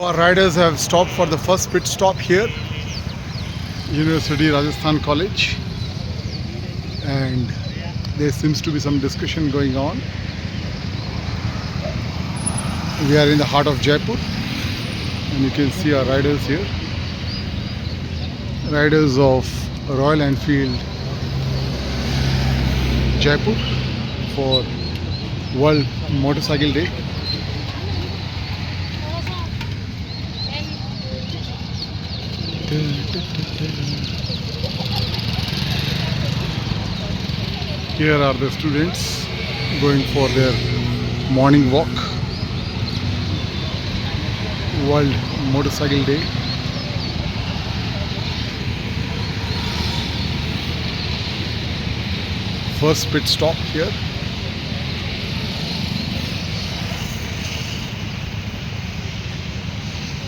Our riders have stopped for the first pit stop here, University Rajasthan College, and there seems to be some discussion going on. We are in the heart of Jaipur, and you can see our riders here. Riders of Royal Enfield Jaipur for World Motorcycle Day. Here are the students going for their morning walk. World Motorcycle Day. First pit stop here.